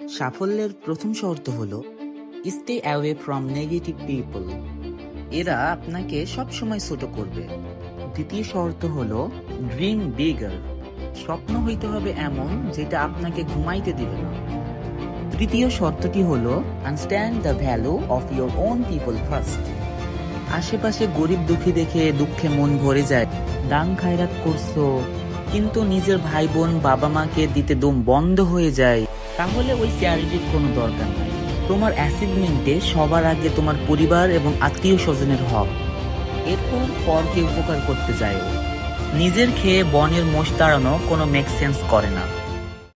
সাফল্যের প্রথম শর্ত হলো stay away from negative people. এরা আপনাকে সবসময় ছোট করবে। দ্বিতীয় শর্ত হলো ড্রিম বিগার। স্বপ্ন হইতে হবে এমন যেটা আপনাকে ঘুমাইতে দিবে না। তৃতীয় শর্তটি হলো understand the value of your own people first. আশেপাশে গরিব দুঃখী দেখে দুঃখে মন ভরে যায়। দান খায়রাত করছো কিন্তু নিজের ভাই বোন বাবা মাকে দিতে দম বন্ধ হয়ে যায়, তাহলে ওই চ্যারিটির কোনো দরকার নাই। তোমার অ্যাচিভমেন্টে সবার আগে তোমার পরিবার এবং আত্মীয় স্বজনের হক, এরপর পরকে উপকার করতে যায়। নিজের খেয়ে বনের মোষ তাড়ানো কোনো মেক সেন্স করে না।